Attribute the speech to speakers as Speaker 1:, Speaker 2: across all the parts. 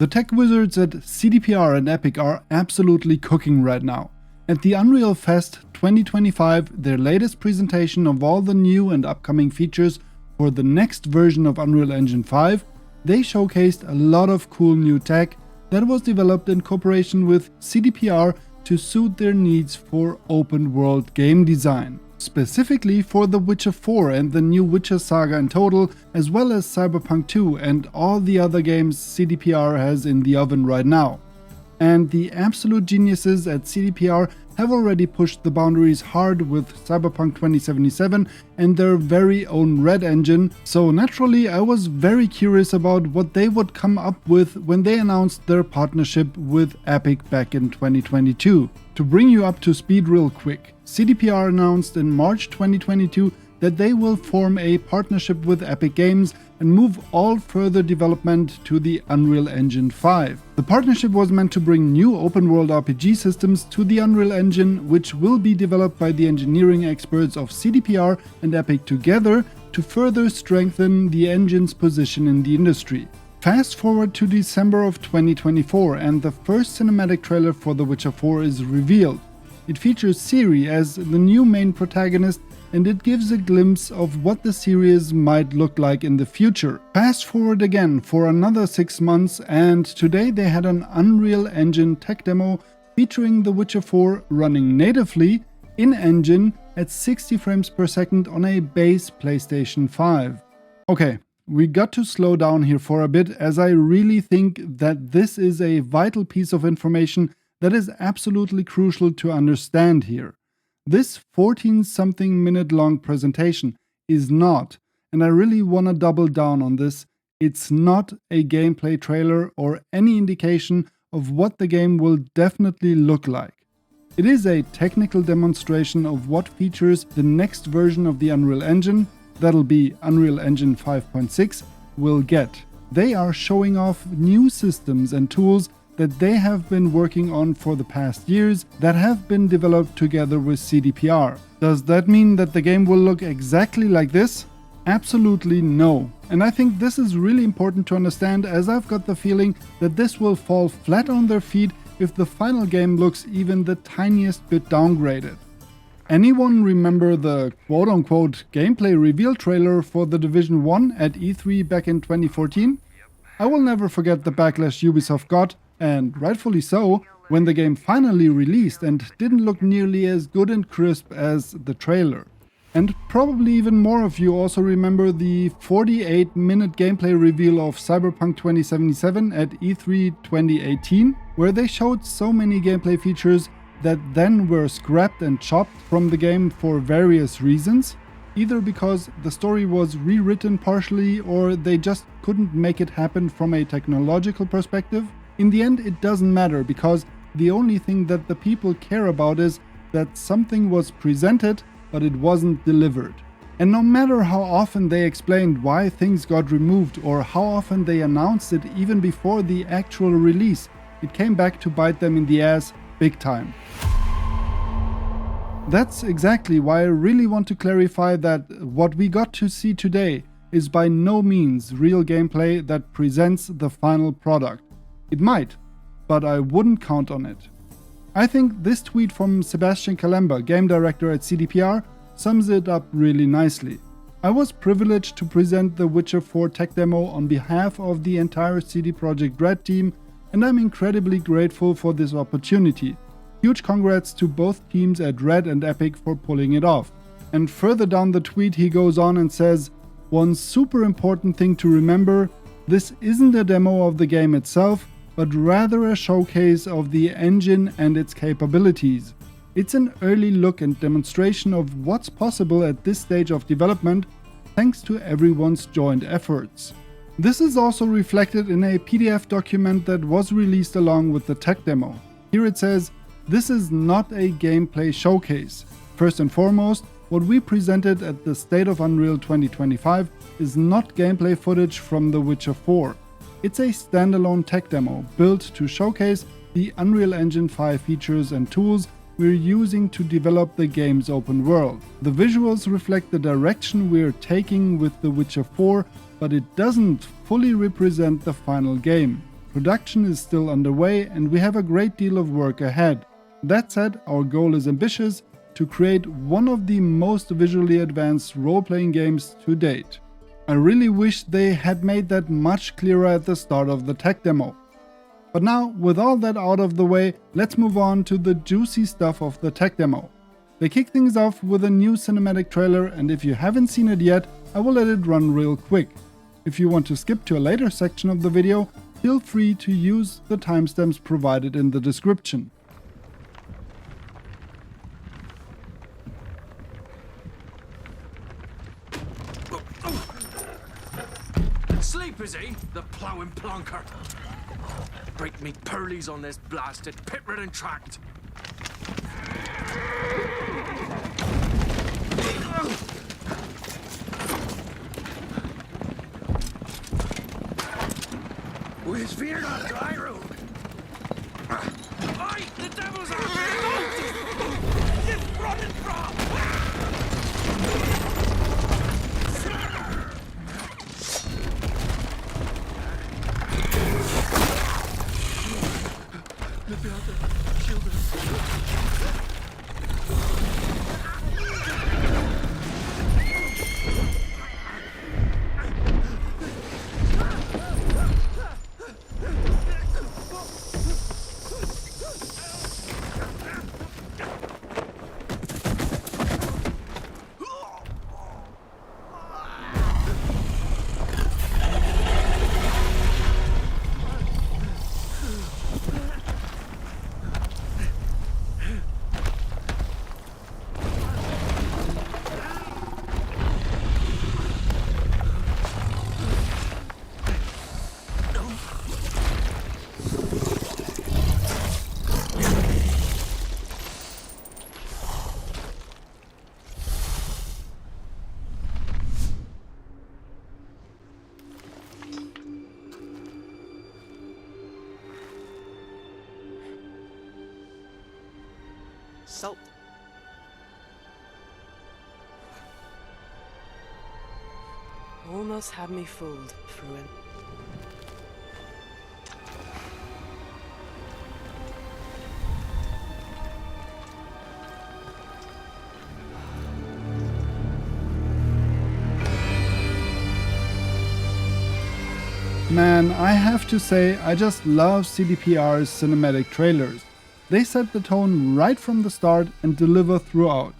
Speaker 1: The tech wizards at CDPR and Epic are absolutely cooking right now. At the Unreal Fest 2025, their latest presentation of all the new and upcoming features for the next version of Unreal Engine 5, they showcased a lot of cool new tech that was developed in cooperation with CDPR to suit their needs for open world game design. Specifically for The Witcher 4 and the new Witcher saga in total, as well as Cyberpunk 2 and all the other games CDPR has in the oven right now. And the absolute geniuses at CDPR have already pushed the boundaries hard with Cyberpunk 2077 and their very own Red engine, so naturally I was very curious about what they would come up with when they announced their partnership with Epic back in 2022. To bring you up to speed real quick, CDPR announced in March 2022 that they will form a partnership with Epic Games and move all further development to the Unreal Engine 5. The partnership was meant to bring new open-world RPG systems to the Unreal Engine, which will be developed by the engineering experts of CDPR and Epic together to further strengthen the engine's position in the industry. Fast forward to December of 2024 and the first cinematic trailer for The Witcher 4 is revealed. It features Ciri as the new main protagonist, and it gives a glimpse of what the series might look like in the future. Fast forward again for another 6 months, and today they had an Unreal Engine tech demo featuring The Witcher 4 running natively in-engine at 60 frames per second on a base PlayStation 5. Okay, we got to slow down here for a bit, as I really think that this is a vital piece of information that is absolutely crucial to understand here. This 14-something minute long presentation is not, and I really want to double down on this, it's not a gameplay trailer or any indication of what the game will definitely look like. It is a technical demonstration of what features the next version of the Unreal Engine, that'll be Unreal Engine 5.6, will get. They are showing off new systems and tools that they have been working on for the past years that have been developed together with CDPR. Does that mean that the game will look exactly like this? Absolutely no. And I think this is really important to understand, as I've got the feeling that this will fall flat on their feet if the final game looks even the tiniest bit downgraded. Anyone remember the quote-unquote gameplay reveal trailer for The Division 1 at E3 back in 2014? I will never forget the backlash Ubisoft got, and rightfully so, when the game finally released and didn't look nearly as good and crisp as the trailer. And probably even more of you also remember the 48-minute gameplay reveal of Cyberpunk 2077 at E3 2018, where they showed so many gameplay features that then were scrapped and chopped from the game for various reasons, either because the story was rewritten partially or they just couldn't make it happen from a technological perspective. In the end, it doesn't matter, because the only thing that the people care about is that something was presented, but it wasn't delivered. And no matter how often they explained why things got removed or how often they announced it even before the actual release, it came back to bite them in the ass big time. That's exactly why I really want to clarify that what we got to see today is by no means real gameplay that presents the final product. It might, but I wouldn't count on it. I think this tweet from Sebastian Kalemba, game director at CDPR, sums it up really nicely. I was privileged to present the Witcher 4 tech demo on behalf of the entire CD Projekt Red team, and I'm incredibly grateful for this opportunity. Huge congrats to both teams at Red and Epic for pulling it off. And further down the tweet he goes on and says, one super important thing to remember, this isn't a demo of the game itself, but rather a showcase of the engine and its capabilities. It's an early look and demonstration of what's possible at this stage of development, thanks to everyone's joint efforts. This is also reflected in a PDF document that was released along with the tech demo. Here it says, this is not a gameplay showcase. First and foremost, what we presented at the State of Unreal 2025 is not gameplay footage from The Witcher 4. It's a standalone tech demo built to showcase the Unreal Engine 5 features and tools we're using to develop the game's open world. The visuals reflect the direction we're taking with The Witcher 4, but it doesn't fully represent the final game. Production is still underway and we have a great deal of work ahead. That said, our goal is ambitious: to create one of the most visually advanced role-playing games to date. I really wish they had made that much clearer at the start of the tech demo. But now, with all that out of the way, let's move on to the juicy stuff of the tech demo. They kick things off with a new cinematic trailer, and if you haven't seen it yet, I will let it run real quick. If you want to skip to a later section of the video, feel free to use the timestamps provided in the description.
Speaker 2: Sleep, is he? The ploughing plonker. Break me pearlies on this blasted pit-ridden tract. With fear not dry road. Aye, the devil's out here! It's running from!
Speaker 3: Salt. Almost had me fooled, Fruin.
Speaker 1: Man, I have to say, I just love CDPR's cinematic trailers. They set the tone right from the start and deliver throughout.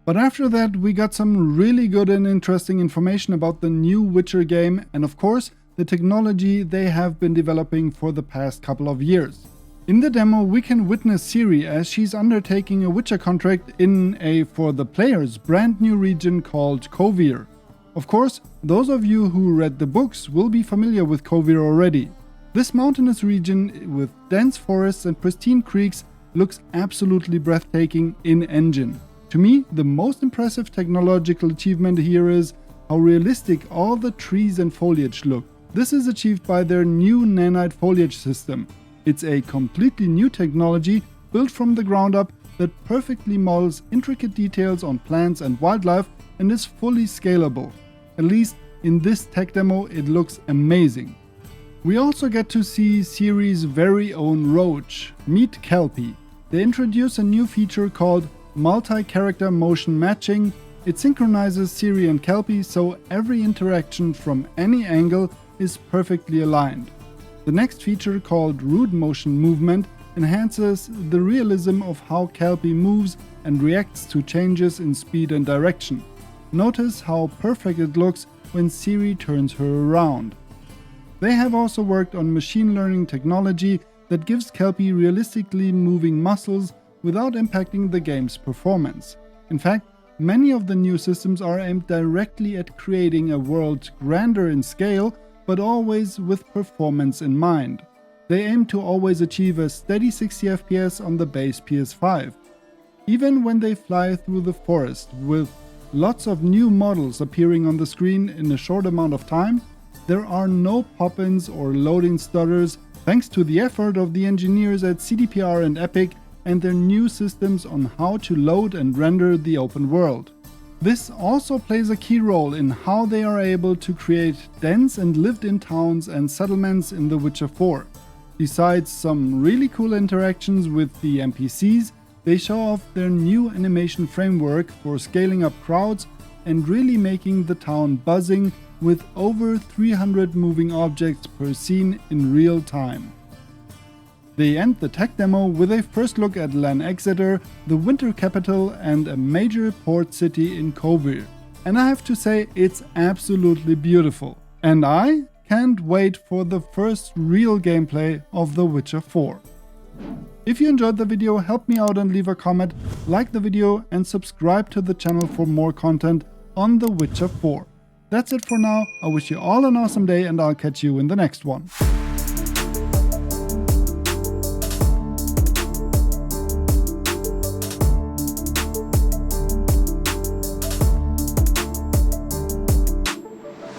Speaker 1: But after that, we got some really good and interesting information about the new Witcher game and of course, the technology they have been developing for the past couple of years. In the demo, we can witness Ciri as she's undertaking a Witcher contract in a, for the players, brand new region called Kovir. Of course, those of you who read the books will be familiar with Kovir already. This mountainous region with dense forests and pristine creeks looks absolutely breathtaking in-engine. To me, the most impressive technological achievement here is how realistic all the trees and foliage look. This is achieved by their new nanite foliage system. It's a completely new technology built from the ground up that perfectly models intricate details on plants and wildlife and is fully scalable. At least in this tech demo, it looks amazing. We also get to see Ciri's very own roach, Meet Kelpie. They introduce a new feature called multi-character motion matching. It synchronizes Ciri and Kelpie so every interaction from any angle is perfectly aligned. The next feature, called Rude Motion Movement, enhances the realism of how Kelpie moves and reacts to changes in speed and direction. Notice how perfect it looks when Ciri turns her around. They have also worked on machine learning technology that gives Kelpie realistically moving muscles without impacting the game's performance. In fact, many of the new systems are aimed directly at creating a world grander in scale, but always with performance in mind. They aim to always achieve a steady 60 FPS on the base PS5. Even when they fly through the forest, with lots of new models appearing on the screen in a short amount of time, there are no pop-ins or loading stutters thanks to the effort of the engineers at CDPR and Epic and their new systems on how to load and render the open world. This also plays a key role in how they are able to create dense and lived-in towns and settlements in The Witcher 4. Besides some really cool interactions with the NPCs, they show off their new animation framework for scaling up crowds and really making the town buzzing with over 300 moving objects per scene in real time. They end the tech demo with a first look at Lan Exeter, the winter capital and a major port city in Kovir. And I have to say, it's absolutely beautiful. And I can't wait for the first real gameplay of The Witcher 4. If you enjoyed the video, help me out and leave a comment, like the video and subscribe to the channel for more content on The Witcher 4. That's it for now. I wish you all an awesome day and I'll catch you in the next one.